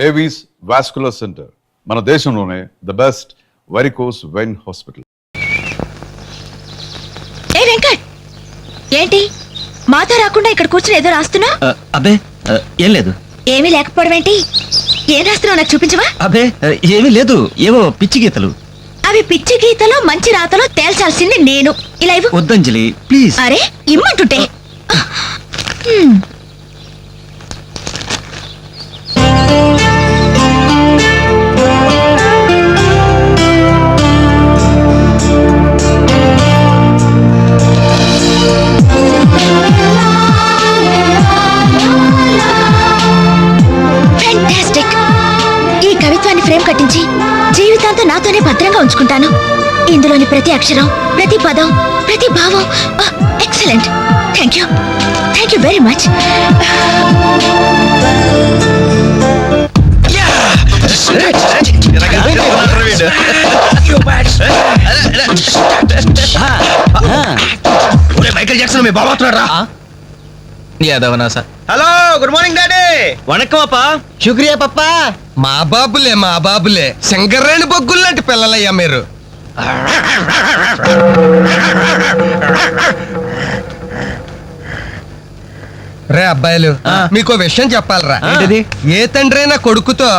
Avis vascular centre మన దేశంలోనే the best varicose vein hospital. ఏ వెంకట్, ఏంటి మాతో రాకుండా ఇక్కడ కూర్చుని ఏదో రాస్తున్నా? అబ్బే ఏం లేదు. ఏమీ లేకపోవడం ఏంటి? ఏం రాస్తున్నావు నాకు చూపించవా? అబ్బే ఏమీ లేదు, ఏవో పిచ్చి గీతలు. అవి పిచ్చి గీతలో మంచి రాతలో తేల్చాల్సింది నేను. ఇలా ఇవ్వు. వద్దంజలి ప్లీజ్. అరే ఇమ్మంటుంటే. ఫ్యాంటాస్టిక్. ఈ కవిత్వాన్ని ఫ్రేమ్ కట్టించి జీవితాంతం నాతోనే భద్రంగా ఉంచుకుంటాను. ఇందులోని ప్రతి అక్షరం, ప్రతి పదం, ప్రతి భావం excellent. Thank you very much. Michael Jackson మీ బాబా వస్తున్నాడా? Hello, good morning daddy. వణకం అప్పా. శుక్రియా పప్పా. మా బాబులే శంకర్రాణి బొగ్గులు లాంటి పిల్లలయ్యా మీరు. రే అబ్బాయిలు, మీకు విషయం చెప్పాలరా. ఏ తండ్రైనా కొడుకుతో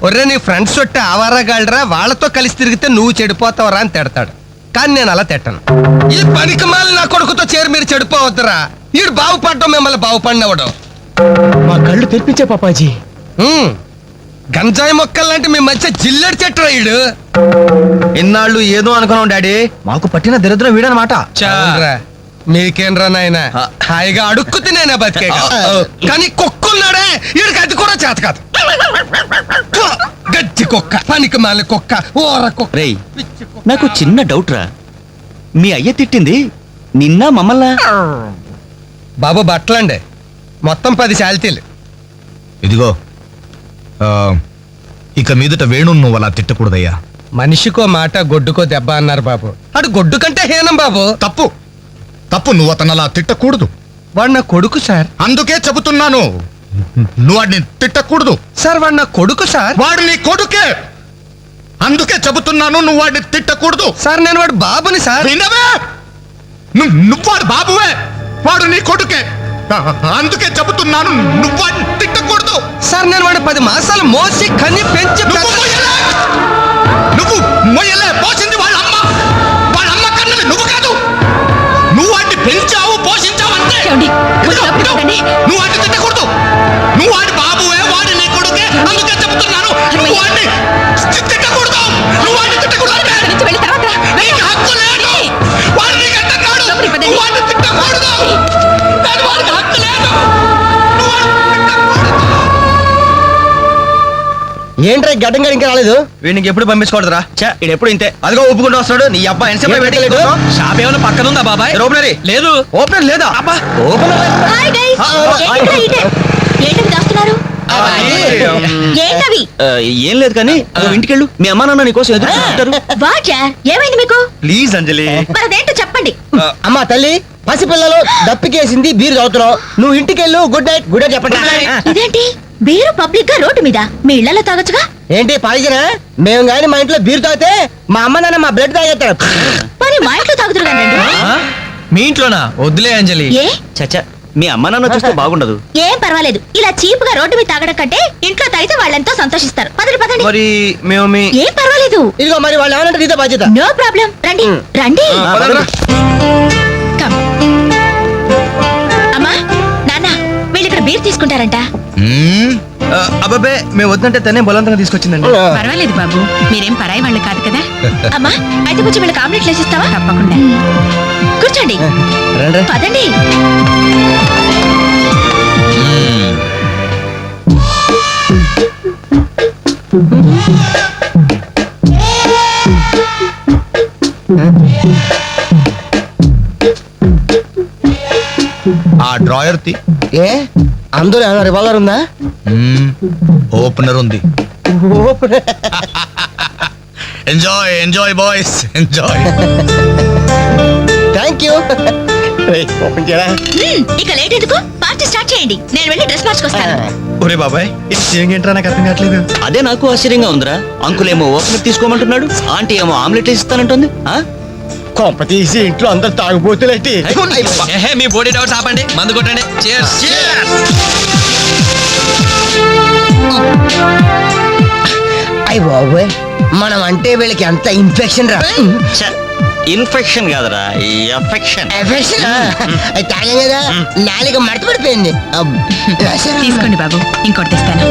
ఒర్రే నీ ఫ్రెండ్స్ చుట్టూ ఆవారగాళ్ళరా, వాళ్ళతో కలిసి తిరిగితే నువ్వు చెడిపోతావరా అని తిడతాడు. కానీ నేను అలా తిట్టను. ఈ పనికి మాలి నా కొడుకుతో చేరి మీరు చెడిపోవద్దురా. ఈడు బాగుపడ్డం మిమ్మల్ని బాగుపడినవడు. మా కళ్ళు తెప్పించే పాపాజీ. గంజాయి మొక్కల్లాంటి మీ మధ్య జిల్లెడు చెట్టు ఈడు. ఇన్నాళ్ళు ఏదో అనుకున్నాం డాడీ, మాకు పట్టిన దరిద్రం వీడనమాట. మీకేంరా నాయన, హాయిగా అడుక్కు తినేనా బతికే. కానీ కుక్కున్నాడే, ఈడికి అది కూడా చేత కాదు. గజ్జి కుక్క, పనికి మాలి కుక్క, ఓర కుక్క. రేయ్, నాకు చిన్న డౌట్ రా. మీ అయ్య తిట్టింది నిన్న మమ్మల్ని? బాబు బట్టలండి, మొత్తం 10 శాలితీలు. ఇదిగో, ఇక మీదట వేణు నువ్వు అలా తిట్టకూడదయ్యా. మనిషికో మాట గొడ్డుకో దెబ్బ అన్నారు బాబు. అటు గొడ్డు కంటే హీనం బాబు. తప్పు తప్పు, నువ్వు అతను అలా తిట్టకూడదు. వాడు నా కొడుకు సార్. అందుకే చెబుతున్నాను, నువ్వు వాడిని తిట్టకూడదు. సార్ వాడు నా కొడుకు సార్. వాడు నీ కొడుకే, అందుకే చెబుతున్నాను, నువ్వు వాడిని తిట్టకూడదు. సార్ నేను వాడు బాబుని సార్. వినవే, నువ్వు వాడు బాబువే, వాడు నీ కొడుకే. అందుకే చెబుతున్నాను, నువ్వు వాడిని తిట్టకూడదు. సార్ నేను వాడు 10 మాసాలు మోసి కన్ని పెంచి. నువ్వు మొయ్యలే, పోసింది వాళ్ళ అమ్మ. వాళ్ళ అమ్మ కన్నది నువ్వు కాదు. నువ్వు వాడిని పెంచావు, పోషించావు అంతే. నువ్వు వాడిని తిట్టకూడదు. నువ్వు వాడి బాబువే, వాడి నీ కొడుకే. అందుకే చెబుతున్నాను, నువ్వు వాడిని తిట్టకూడదు. నువ్వు వాడిని తిట్టకూడదు. నీకు హక్కు లేదు. వాడు నీకు అంటున్నాడు, నువ్వు వాడిని తిట్టకూడదు. వాడికి హక్కు లేదు. నువ్వు వాడిని తిట్టకూడదు. ఏంట్రా గడ్డం గడి ఇంకా రాలేదు? వీడికి ఎప్పుడు పంపించకూడదురా. ఇది ఎప్పుడు ఇంతే. అదిగో ఒప్పుకుంటూ వస్తాడు. నీ అబ్బాయి షాప్ ఏమైనా పక్కన ఉందా బాబాయ్? ఓపెనరీ లేదు. ఓపెనర్ లేదా? Hi guys. ఏంటవి దాస్తున్నారు? ఏంటవి? ఏం లేదు కానీ ఇంటికెళ్ళు, మీ అమ్మా నాన్న నీ కోసం ఎదురు చూస్తుంటారు. వాట్ యార్, ఏమైంది మీకు? ప్లీజ్ అంజలి. మరి అదేంటో చెప్పండి. అమ్మా తల్లి, పసిపిల్లలు దప్పికేసింది, బీరు తాగుతున్నావు. నువ్వు ఇంటికెళ్ళు. Good night. గుడ్ నైట్ చెప్పండి. ఇదేంటి బీరు పబ్లిక్ గా రోడ్డు మీద? మీ ఇళ్లలో తాగొచ్చుగా. ఏంటి పాయిజనా? మేము గాని మా ఇంట్లో బీరు తాగితే మా అమ్మ నాన్న మా బ్లడ్ తాగేస్తారు. మరి మా ఇంట్లో తాగుతురు కానీ. మీ ఇంట్లోనా? వద్దులే అంజలి. ఏ చచ్చా, మీ అమ్మ నాన్న చూస్తే బాగుండదు. ఏం పర్వాలేదు, ఇలా చీప్ గా రోడ్డు మీద తాగడం కంటే ఇంట్లో తాగితే వాళ్ళంతా సంతోషిస్తారు. పదండి. మరి మేము ఏం పర్వాలేదు. ఇదిగో మరి వాళ్ళు ఏమనంటే నీతో బాధ్యత. No problem. రండి రండి. Come. అమ్మా నాన్న, వీళ్ళు ఇక్కడ బీర్ తీసుకుంటారంట. అబ్బాబే, మేము వద్దంటే తనే బలవంతంగా తీసుకొచ్చిందండి. పర్వాలేదు బాబు, మీరేం పరాయి వాళ్ళు కాదు కదా. అమ్మా అయితే కొంచెం వీళ్ళకి ఆమ్లెట్ వేసిస్తావా? తప్పకుండా. కూర్చోండి. పదండి. ఆ డ్రాయర్ తి. ఏ అందులో ఏమైనా రివాల్వర్ ఉందా? ఓపెనర్ ఉంది. Enjoy enjoy boys, enjoy. Thank you. Open చేయరా ఇక లేట్ ఎందుకు పార్టీ స్టార్ట్ చేయండి, నేను వెళ్ళి డ్రెస్ మార్చుకొస్తాను. ఒరే బాబాయ్ ఇది సీవింగ్ ఏంట్రా నాకు అర్థం కావట్లేదు. అదే నాకు ఆశ్చర్యంగా ఉందిరా. అంకుల్ ఏమో ఓపెనర్ తీసుకోమంటున్నాడు, ఆంటీ ఏమో ఆమ్లెట్ ఇస్తానంటుంది. ఆ? కొంప తీసి ఇంట్లో అందరు తాగుపోతులేటి. ఏహే, మీ బాడీ డౌట్స్ ఆపండి, మందు కొట్టండి. Cheers. అయ్య బాబోయ్, మనం అంటే వీళ్ళకి ఎంత ఇన్ఫెక్షన్ రా. ఛ, ఇన్ఫెక్షన్ కాదురా, ఈ అఫెక్షన్. ఎఫెక్షన్ అది తాగాం కదా, నాలుక మడత పడిపోయింది. తీసుకోండి బాబు, ఇంకోటి తెస్తాను.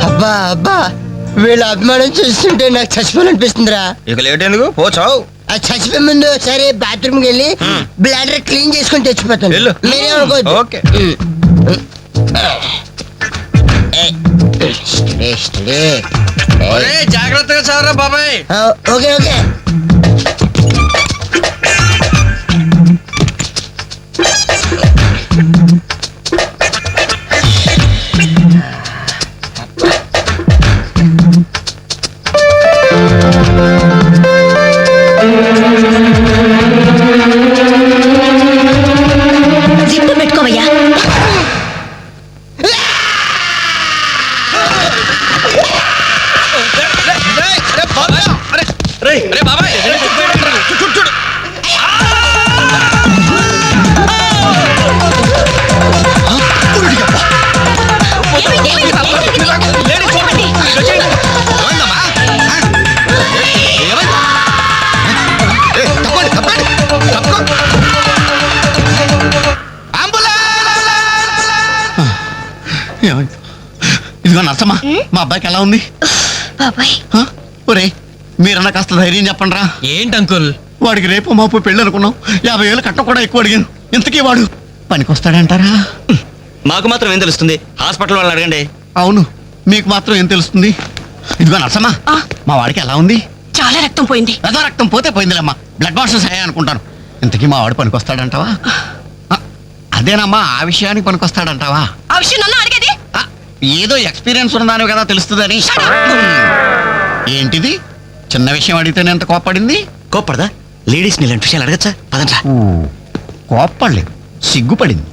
అబ్బా అబ్బా, వీళ్ళ అభిమానం చూస్తుంటే నాకు చచ్చిపోవాలనిపిస్తుందిరా. ఇక లేట్ ఎందుకు, పో చావు. అది చచ్చిపోయే ముందు సరే బాత్రూమ్కి వెళ్ళి బ్లాడర్ క్లీన్ చేసుకొని తెచ్చిపోతాను. వెళ్ళు. మీరేమనుకోవద్దు. ఓకే. ఒరే, జాగ్రత్తగా చావరా బాబాయ్. Okay okay. జిప్పు పెట్టుకోవయ్యా. రే బాబాయ్, చూడు చూడు. ఏమైంది బాబు? చెప్పండి. ఏమైందమ్మా? ఏమైంది? తప్పండి తప్పండి తప్పుకో. ఇదిగో నర్సమ్మా, మా అబ్బాయికి ఎలా ఉంది? బాబాయ్, హ? ఒరే మీరన్నా కాస్త ధైర్యం చెప్పండి రా. ఏంటి అంకుల్? వాడికి రేపు మాపు పెళ్ళి అనుకున్నాం, 50,000 కట్ట కూడా ఎక్కువ అడిగాను. ఇంతకీ వాడు పనికొస్తాడంటారా? మాకు మాత్రం ఏం తెలుస్తుంది, హాస్పిటల్ వాళ్ళని అడగండి. అవును, మీకు మాత్రం ఏం తెలుస్తుంది? ఇదిగో నర్సమ్మా, మా వాడికి ఎలా ఉంది? చాలా రక్తం పోయింది. ఏదో రక్తం పోతే పోయిందిలేమ్మా, బ్లడ్ వాషెస్ అయ్యాయి అనుకుంటాను. ఇంతకీ మా వాడు పనికొస్తాడంటావా? అదేనమ్మా, ఆ విషయానికి పనికొస్తాడంటావా? ఆ విషయం నన్ను అడిగేది. ఆ, ఏదో ఎక్స్పీరియన్స్ ఉన్నదాని కదా తెలుస్తుందని. ఏంటిది, చిన్న విషయం అడిగితేనే ఎంత కోప్పడింది? కోప్పడదా? లేడీస్ ఇలాంటి విషయాలు అడగచ్చా? పదంట్రా. కోప్పడలేదు, సిగ్గుపడింది.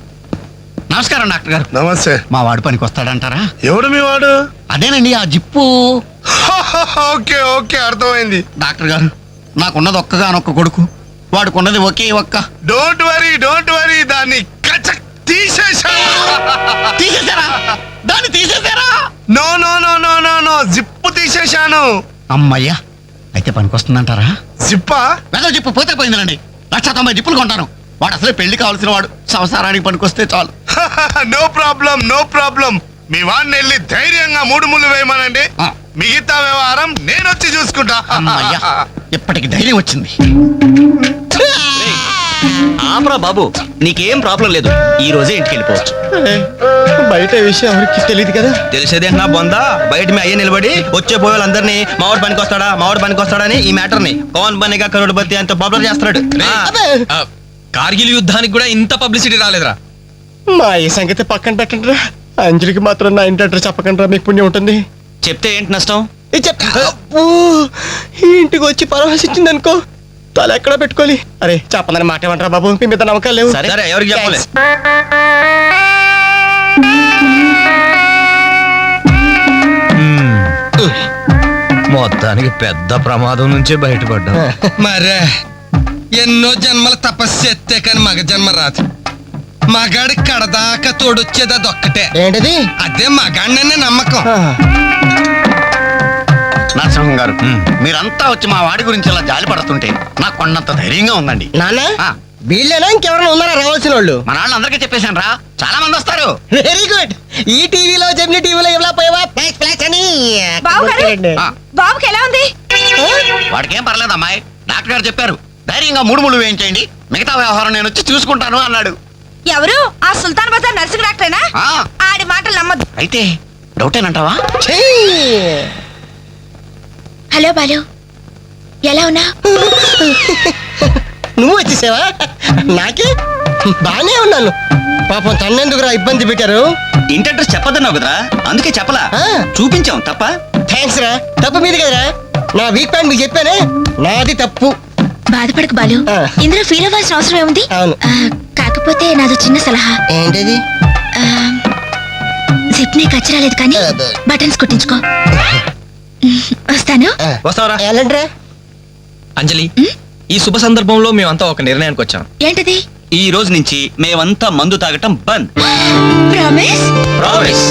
నమస్కారం డాక్టర్ గారు. నమస్తే. మా వాడు పనికి వస్తాడంటారా? ఎవడు మీ వాడు? అదేనండి ఆ జిప్పు. ఓకే ఓకే, అర్థమైంది. డాక్టర్ గారు, నాకున్నది ఒక్కగానొక్క కొడుకు, వాడుకున్నది ఒకే ఒక్క. డోంట్ వరీ, దాన్ని కచక్ తీసేశాను. తీసేశారా? దాన్ని తీసేశారా? No no no no no no, zip తీసేశాను. అమ్మయ్యా, అయితే పనికి వస్తుందంటారా? జిప్పా? వెదో జిప్పు పోతే పోయిందండి. 190 జిప్పులు కొంటాను. వాడు అసలే పెళ్లి కావాల్సిన వాడు, సంసారానికి పనికొస్తే చాలు. No problem. మీ వాడిని వెళ్ళి ధైర్యంగా 3 ముళ్ళు వేయమనండి. ఆ. మిగతా వ్యవహారం నేను వచ్చి చూసుకుంటా. అమ్మయ్యా, ఇప్పటికి ధైర్యం వచ్చింది. ఆపరా బాబు, నీకేం ప్రాబ్లం లేదు, ఈ రోజే ఇంటికి వెళ్ళిపోవచ్చు. బయట విషయం ఎవరికి తెలియదు కదా. తెలిసేదే నా బొందా. బయట మీ అయ్యే నిలబడి వచ్చే పోయే వాళ్ళందరినీ మావాడు పనికి వస్తాడా అని ఈ మ్యాటర్ ని కౌన్ బనేగా కరోడ్పతి అంత పాపులర్ చేస్తున్నాడు. కార్గిల్ యుద్ధానికి కూడా ఇంత పబ్లిసిటీ రాలేదురా. మా ఈ సంగతి పక్కన పెట్టండి రా. అంజలికి మాత్రం నా ఇంటి అడ్రస్ చెప్పకండి రా, మీకు పుణ్యం ఉంటుంది. చెప్తే ఏంటి నష్టం? ఈ ఇంటికి వచ్చి పరామర్శించింది అనుకో, తల ఎక్కడ పెట్టుకోవాలి. అరే చెప్పందని మాట ఏమంటారా బాబు, మీ మీద నమ్మకాలు లేవు. సరే ఎవరికి చెప్పలే. మొత్తానికి పెద్ద ప్రమాదం నుంచే బయటపడ్డా. మరే ఎన్నో జన్మల తపస్సు ఎత్తే కానీ మగ జన్మ రాదు. మగాడి కడదాకా తోడొచ్చేది అదొక్కటే. ఏంటిది? అదే మగాడిననే నమ్మకం. నరసింహం గారు, మీరంతా వచ్చి మా వాడి గురించి ఇలా జాలి పడుతుంటే నాకు కొన్నంత ధైర్యంగా ఉందండి. నాన్న ఆ, వీళ్ళేనా ఇంకెవరైనా ఉన్నారా రావాల్సిన వాళ్ళు? మన వాళ్ళందరికీ చెప్పేశాను రా, చాలా మంది వస్తారు. Very good. ఈ టీవీలో జెమిని టీవీలో ఎవలా పోయావా ఫ్లాష్ అని. ఆ, బాబుకి ఎలా ఉంది? వాడికేం పర్లేదు అమ్మాయి, డాక్టర్ గారు చెప్పారు ధైర్యంగా 3 ముళ్ళు వేయించేయండి, మిగతా వ్యవహారం నేను వచ్చి చూసుకుంటాను అన్నాడు. ఎవరు? ఆ సుల్తాన్ బజార్ నర్సింగ్ డాక్టరేనా? ఆ, ఆడి మాటలు నమ్మద్దు. అయితే డౌటేనంటావా? హలో బాలు, ఎలా ఉన్నా? నువ్వు వచ్చేసావా? నాకే బానే ఉన్నాను. పాపం తన్నెందుకురా ఇబ్బంది పెట్టారు? ఇంటి అడ్రస్ చెప్పదన్నావు కదరా, అందుకే చెప్పలా. ఆ. చూపించాం తప్ప. థ్యాంక్స్ రా, తప్పు మీది కదరా. నా వీక్ పాయింట్ మీకు చెప్పానే, నాది తప్పు. బాధపడకు బాలు, ఆ. ఇందులో ఫీల్ అవ్వాల్సిన అవసరం ఏముంది? అవును. కాకపోతే నాదో చిన్న సలహా. ఏంటిది? జిప్ నీ కచ్చరాలేదు కానీ అబ్బే. బటన్స్ కుట్టించుకో. వస్తాను. వస్తావరా ఎలాంటిరా? అంజలి, ఈ శుభ సందర్భంలో మేమంతా ఒక నిర్ణయానికి వచ్చాం. ఏంటది? ఈ రోజు నుంచి మేమంతా మందు తాగటం బంద్. ప్రామిస్? ప్రామిస్.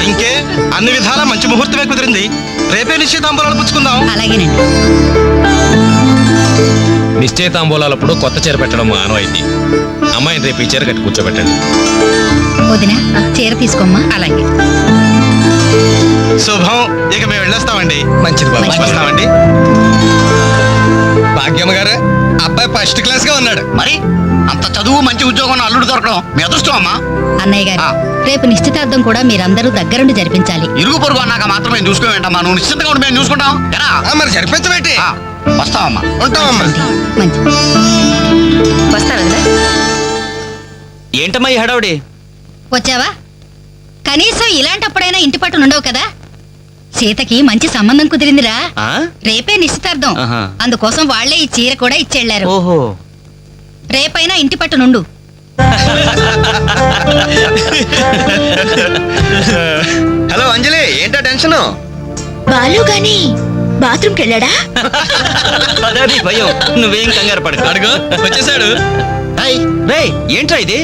ఇంకే అన్ని విధాలా మంచి ముహూర్తమే కుదిరింది. రేపే నిశ్చితాంబూలాలు పుచ్చుకుందాం. అలాగేనండి. నిశ్చయితాంబూలాలప్పుడు కొత్త చీర పెట్టడం ఆనవాయితీ. అమ్మాయిని రేపు ఈ చీర కట్టి కూర్చోబెట్టండి. వదిన చీర తీసుకోమ్మా. అలాగే. శుభం. ఇక మేము వెళ్ళొస్తామండి. మంచిది బాబు. వస్తామండి. భాగ్యమ్మ గారు, అబ్బాయి ఫస్ట్ క్లాస్ గా ఉన్నాడు. మరి అంత చదువు మంచి ఉద్యోగం ఉన్న అల్లుడు దొరకడం మీ అదృష్టం అమ్మా. అన్నయ్య గారు, ఆ. రేపు నిశ్చితార్థం కూడా మీరందరూ దగ్గరుండి జరిపించాలి. ఇరుగు పొరుగు అన్నాక మాత్రమే చూసుకోవేంటమ్మా, నువ్వు నిశ్చింతగా ఉండి మేము చూసుకుంటాం. ఎరా? మరి జరిపించబెట్టి ఆ, వస్తావమ్మా. ఉంటామమ్మా. మంచి వస్తాను. ఏంటమ్మా ఈ హడావుడి? వచ్చావా? కనీసం ఇలాంటప్పుడైనా ఇంటి పట్టున ఉండవు కదా. సీతకి మంచి సంబంధం కుదిరిందిరా. ఆ? రేపే నిశ్చితార్థం. ఆహా. అందుకోసం వాళ్లే ఈ చీర కూడా ఇచ్చెళ్లారు. ఓహో. రేపైనా ఇంటి పట్టునుండు. హలో అంజలి, ఏంటా టెన్షన్? బాలు గాని బాత్రూమ్ కెళ్ళాడా? అదే భయం. నువ్వేం కంగారు పడకు. అడుగు వచ్చేసాడు. హాయ్. రేయ్, ఏంట్రా ఇది?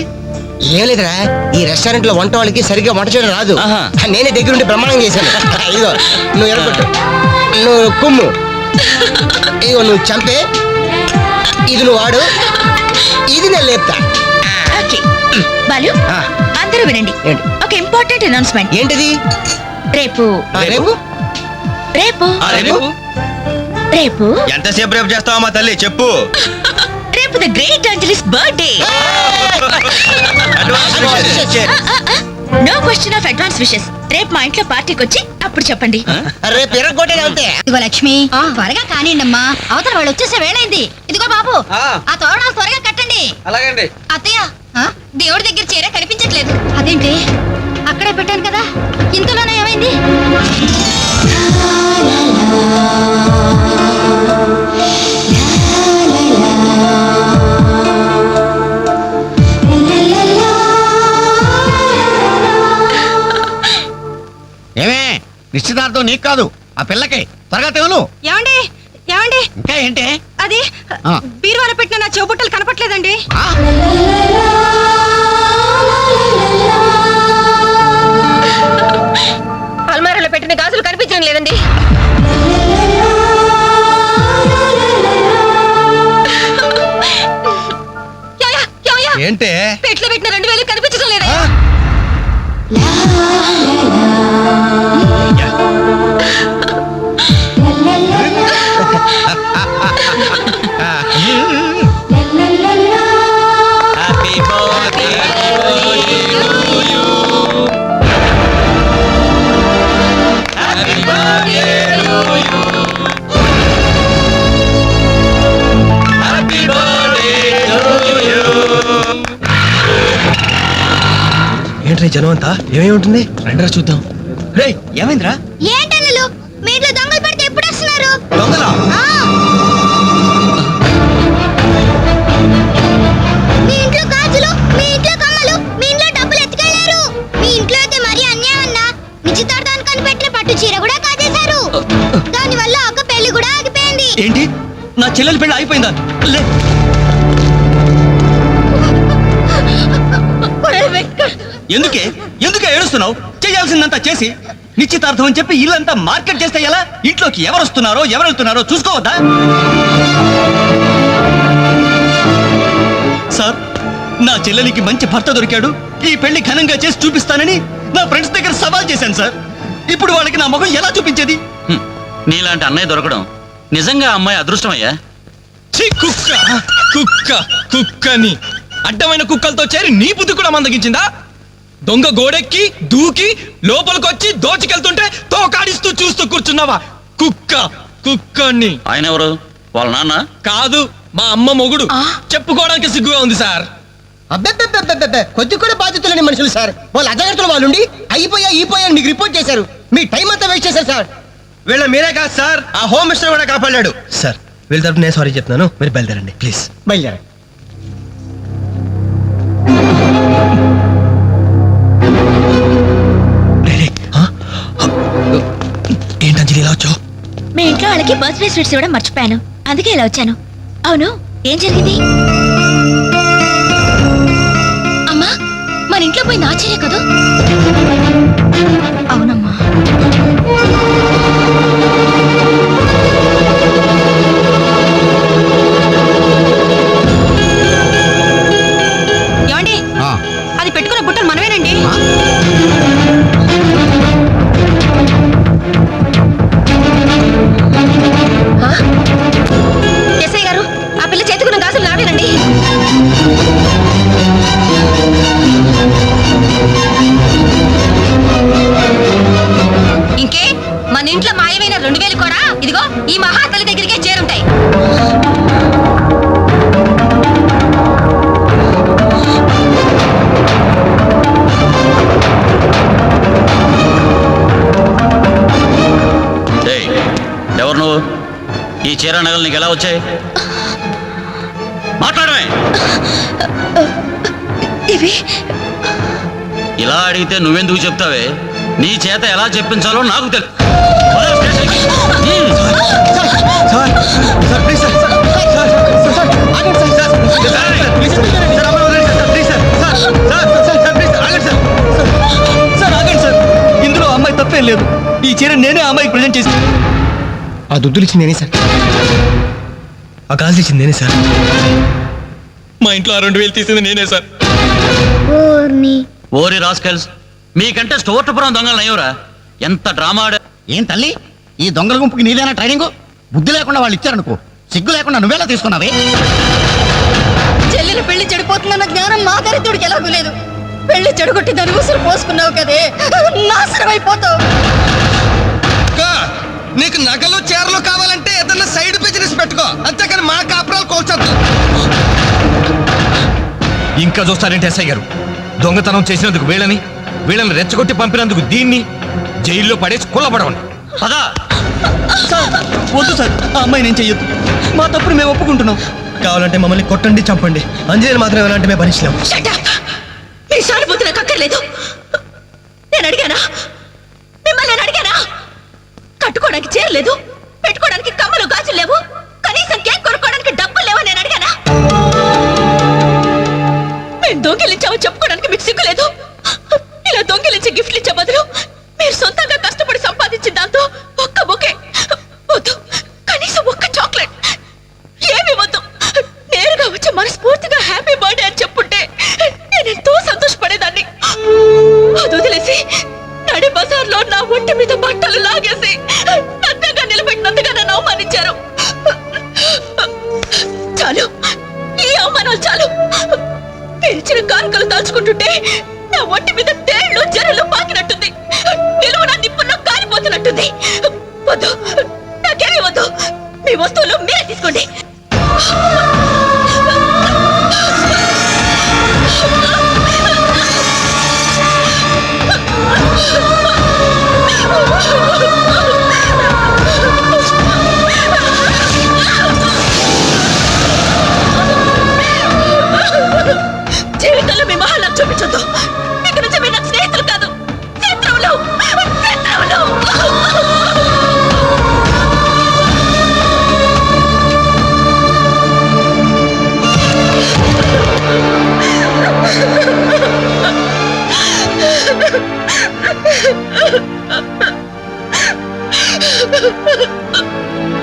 ఏం లేదురా, ఈ రెస్టారెంట్ లో వంట వాళ్ళకి సరిగ్గా వంట చేయడం రాదు. ఆహా. నేనే దగ్గరుండి ప్రమాణం చేశాను. ఇదిగో నువ్వు ఎరగొట్టు, నువ్వు కుమ్ము, ఇదిగో నువ్వు చంపే, ఇది నువ్వు వాడు, ఇది నేను లేపుతా. ఓకే. బాలు, ఆ. అందరూ వినండి. ఏంటి? ఒక ఇంపార్టెంట్ అనౌన్స్మెంట్. ఏంటిది? రేపు రేపు రేపు ఆ, రేపు రేపు ఎంతసేపు రేపు చేస్తావా మా తల్లి చెప్పు. రేపు the great Anjali's birthday. No question of advance wishes. రేపు మా ఇంట్లో పార్టీకి వచ్చి అప్పుడు చెప్పండి. రేపు ఎరగొట్టేది అంతే. ఇదిగో లక్ష్మి, త్వరగా కానివ్వండమ్మా, అవతల వాళ్ళు వచ్చేసే వేళైంది. ఇదిగో బాబు, ఆ తోరణాలు త్వరగా కట్టండి. అలాగండి. అత్తయ్య, దేవుడి దగ్గర చీర కనిపించట్లేదు. అదేంటి? అక్కడే పెట్టాను కదా, ఇంతలోనే ఏమైంది? ఏమే, నిశ్చితార్థం నీకు కాదు ఆ పిల్లకి. త్వరగా తెలు. ఏమండి ఏమండి, ఇంకా ఏంటి? అది ఆ. బీరువాల పెట్టిన నా చెవుబుట్టలు కనపట్లేదండి. ఆ? అల్మారాలో పెట్టిన గాజులు కనిపించడం లేదండి. ఏంటే? పెట్లో పెట్టిన 2000 కనిపించడం లేదా? Happy birthday to you. Happy birthday to you. Happy birthday to you. ఏంట్రా జనం అంతా ఏమేమి ఉంటుంది? రండిరా చూద్దాం. రేయ్, ఏమైందిరా? ఏంటన్నలు, మీ ఇంట్లో దొంగలు పడితే ఎప్పుడు వస్తున్నారు? దొంగలా? మీ ఇంట్లో గాజులు, మీ ఇంట్లో కమ్మలు, మీ ఇంట్లో డబ్బులు ఎత్తుకెళ్లారు. మీ ఇంట్లో అయితే మరీ అన్యాయం అన్నా. నిశ్చితార్థానికి కనిపెట్టిన పట్టు చీర కూడా కాజేశారు. దానివల్ల ఒక పెళ్లి కూడా ఆగిపోయింది. ఏంటి, నా చెల్లెలి పెళ్ళి అయిపోయిందా? లే. ఎందుకే ఎందుకే ఏడుస్తున్నావు? చేయాల్సిందంతా చేసి నిశ్చితార్థం అని చెప్పి ఇల్లంతా మార్కెట్ చేస్తే ఎలా? ఇంట్లోకి ఎవరు వస్తున్నారో ఎవరు వెళ్తున్నారో చూసుకోవద్దా? సార్, నా చెల్లెలికి మంచి భర్త దొరికాడు, ఈ పెళ్లి ఘనంగా చేసి చూపిస్తానని నా ఫ్రెండ్స్ దగ్గర సవాల్ చేశాను సార్. ఇప్పుడు వాళ్ళకి నా ముఖం ఎలా చూపించేది? నీలాంటి అన్నయ్య దొరకడం నిజంగా అమ్మాయి అదృష్టమయ్యా. ఛీ, కుక్క కుక్క కుక్కని అడ్డమైన కుక్కలతో చేరి నీ బుద్ధి కూడా మందగించిందా? దొంగ గోడెక్కి దూకి లోపలికొచ్చి దోచుకెళ్తుంటే తోకాడిస్తూ చూస్తూ కూర్చున్నావా? కుక్క కుక్కని. ఆయన ఎవరు? వాళ్ళ నాన్న? కాదు, మా అమ్మ మొగుడు. చెప్పుకోవడానికి సిగ్గుగా ఉంది సార్. అబ్బెబ్బెబ్బెబ్బెబ్బె, కొద్ది కూడా బాధ్యత లేని మనుషులు సార్. వాళ్ళు అజాగ్రత్తలు వాళ్ళుండి అయిపోయా మీకు రిపోర్ట్ చేశారు. మీ టైం అంతా వేస్ట్ చేశారు సార్. వీళ్ళ మీరే కాదు సార్, ఆ హోమ్ మినిస్టర్ కూడా కాపాడాడు. సార్ వీళ్ళ తరపు నేను సారీ చెప్తున్నాను, మీరు బయలుదేరండి ప్లీజ్. బయలుదేరా. ఏంటంజలి ఇలా వచ్చావు? మీ ఇంట్లో వాళ్ళకి బర్త్డే స్వీట్స్ ఇవ్వడం మర్చిపోయాను, అందుకే ఇలా వచ్చాను. అవును, ఏం జరిగింది? అమ్మా, మన ఇంట్లో పోయి నాచర్య కదా? అవునమ్మా. ఏమండి, అది పెట్టుకున్న బుట్టలు మనమేనండి. ఎస్ఐ గారు, ఆ పిల్ల చేతుకున్న గాజులు నావేనండి. ఇంకే, మన ఇంట్లో మాయమైన 2000 కూడా ఇదిగో ఈ మహాతల్లి దగ్గరికే చేరుంటాయి. ఎవరు నువ్వు? ఈ చీర నగలు నీకు ఎలా వచ్చాయి? మాట్లాడమే. ఇవి ఇలా అడిగితే నువ్వెందుకు చెప్తావే? నీ చేత ఎలా చెప్పించాలో నాకు తెలుసు. ఇందులో అమ్మాయి తప్పేం లేదు. ఈ చీర నేనే అమ్మాయికి ప్రజెంట్ చేసి, ఆ దుద్దులు ఇచ్చింది నేనే సార్, ఆ గాజులు ఇచ్చింది నేనే సార్, మా ఇంట్లో ఆ 2000 తీసింది నేనే సార్. ఓరి రాస్కల్స్, మీకంటే స్టోర్టపురం దొంగలు నయ్యవరా? ఎంత డ్రామా ఆడా. ఏం తల్లి, ఈ దొంగల గుంపుకి నీదేనా ట్రైనింగ్? బుద్ధి లేకుండా వాళ్ళు ఇచ్చారనుకో, సిగ్గు లేకుండా నువ్వేలా తీసుకున్నావే? చెల్లెలు పెళ్లి చెడిపోతుందన్న జ్ఞానం మా దరిద్రుడికి ఎలాగూ లేదు. పెళ్లి చెడగొట్టి దాని ఊసులు పోసుకున్నావు కదే, నాశనం అయిపోతావు. నీకు నగలు చీరలు కావాలంటే ఏదన్నా సైడ్ బిజినెస్ పెట్టుకో, అంతేకాని మా కాపురాలు కోల్చొద్దు. ఇంకా చూస్తారంటే ఎస్ఐ గారు, దొంగతనం చేసినందుకు వీళ్ళని రెచ్చగొట్టి పంపినందుకు దీన్ని జైల్లో పడేసి కుల్లబడవండి. పదా. వద్దు సార్, ఆ అమ్మాయి నేను చెయ్యొద్దు. మా తప్పును మేము ఒప్పుకుంటున్నాం. కావాలంటే మమ్మల్ని కొట్టండి, చంపండి, అంజలి మాత్రం ఎలాంటి మేము భరించలేం. Shut up! మీ సానుభూతి నాకు అక్కర్లేదు. నేను అడిగానా? మిమ్మల్ని నేను అడిగానా? కట్టుకోవడానికి చీర లేదు, పెట్టుకోవడానికి కమ్మలు గాజులు లేవు, కనీసం కేక్ కొనుక్కోవడానికి డబ్బులు లేవు నేను అడిగానా? మేము దొంగిలించామని చెప్పుకోవడానికి మీకు సిగ్గు లేదు. ఇలా దొంగిలించి గిఫ్ట్లు ఇచ్చే బదులు మీరు సొంతంగా కష్టపడి సంపాదించిన దాంతో ఒక్క బొకే వద్దు, కనీసం ఒక్క చాక్లెట్ ఏమి వద్దు, నేరుగా వచ్చి మనస్ఫూర్తిగా హ్యాపీ బర్త్డే అని చెప్పుంటే నేను ఎంతో సంతోషపడేదాన్ని. అది వదిలేసి నడి బజార్లో నా ఒంటి మీద బట్టలు లాగేసి నగ్నంగా నిలబెట్టినందుగా నన్ను అవమానించారు. చాలు, ఈ అవమానాలు చాలు. పిలిచిన కానుకలు దాచుకుంటుంటే నా ఒంటి మీద తేళ్లు జరలు పాకినట్టుంది, నిలువున నిప్పుల్లో కాలిపోతున్నట్టుంది. వద్దు, నాకేమీ వద్దు. మీ వస్తువులు మీరే తీసుకోండి. జీవితంలో మీ మహా నాకు చూపించొద్దు. ఇక నుంచి మీరు నాకు స్నేహితులు కాదు, శత్రువులు.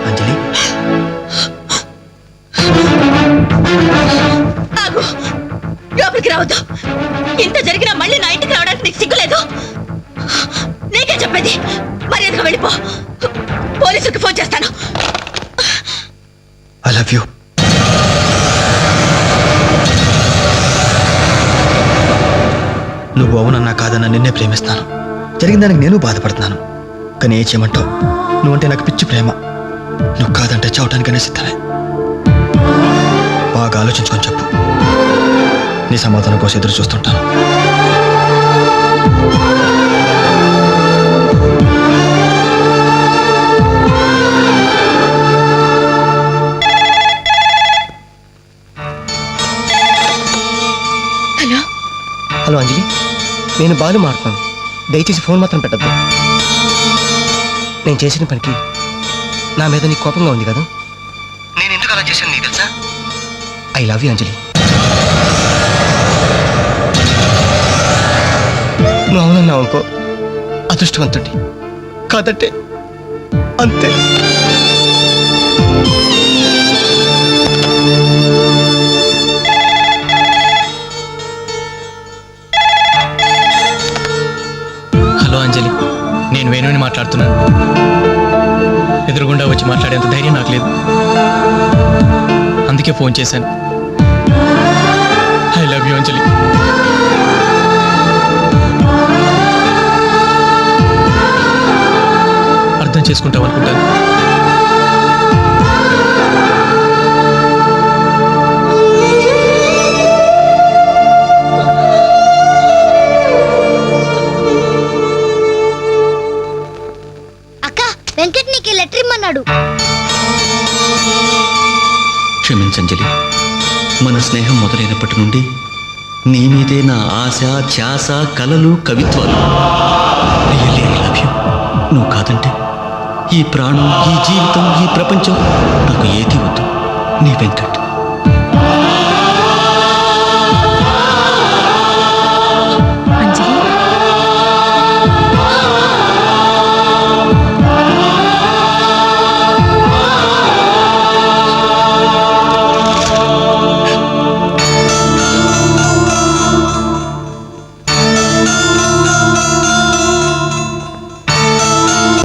అంజలి, ఆగు, లోపలికి రావద్దు. ఇంత జరిగినా మళ్ళీ నా ఇంటికి రావడానికి నీకు సిగ్గులేదు? నీకే చెప్పేది, మర్యాదగా వెళ్ళిపో. పోలీసులకు ఫోన్ చేస్తాను. I love you. నువ్వు అవునన్నా కాదన్నా నిన్నే ప్రేమిస్తాను. జరిగిన దానికి నేను బాధపడుతున్నాను, కానీ ఏం చేయమంటావు? నువ్వంటే నాకు పిచ్చి ప్రేమ. నువ్వు కాదంటే చావటానికనే సిద్ధమే. బాగా ఆలోచించుకొని చెప్పు. నీ సమాధానం కోసం ఎదురు చూస్తుంటాను. హలో హలో అంజలి, నేను బాలు మాట్లాడుతున్నాను. దయచేసి ఫోన్ మాత్రం పెట్టద్దు. నేను చేసిన పనికి నా మీద నీకు కోపంగా ఉంది కదా? నేను ఎందుకు అలా చేశాను నీకు తెలుసా? ఐ లవ్ యూ అంజలి. నువ్వు అవునన్నావు అనుకో, అదృష్టవంతుడి. కాదంటే అంతే. హలో అంజలి, నేను వేణుని మాట్లాడుతున్నాను. ఎదురుగుండా వచ్చి మాట్లాడేంత ధైర్యం నాకు లేదు, అందుకే ఫోన్ చేశాను. ఐ లవ్ యూ అంజలి. అర్థం చేసుకుంటావు అనుకుంటాను. అక్క, వెంకట్ నీకు లెటర్ ఇమ్మన్నాడు. క్షమించంజలి, మన స్నేహం మొదలైనప్పటి నుండి నీ మీదే నా ఆశ, ధ్యాస, కలలు, కవిత్వాలు. Really I love you. నువ్వు కాదంటే ఈ ప్రాణం, ఈ జీవితం, ఈ ప్రపంచం నాకు ఏది వద్దు. నీ వెంకట్.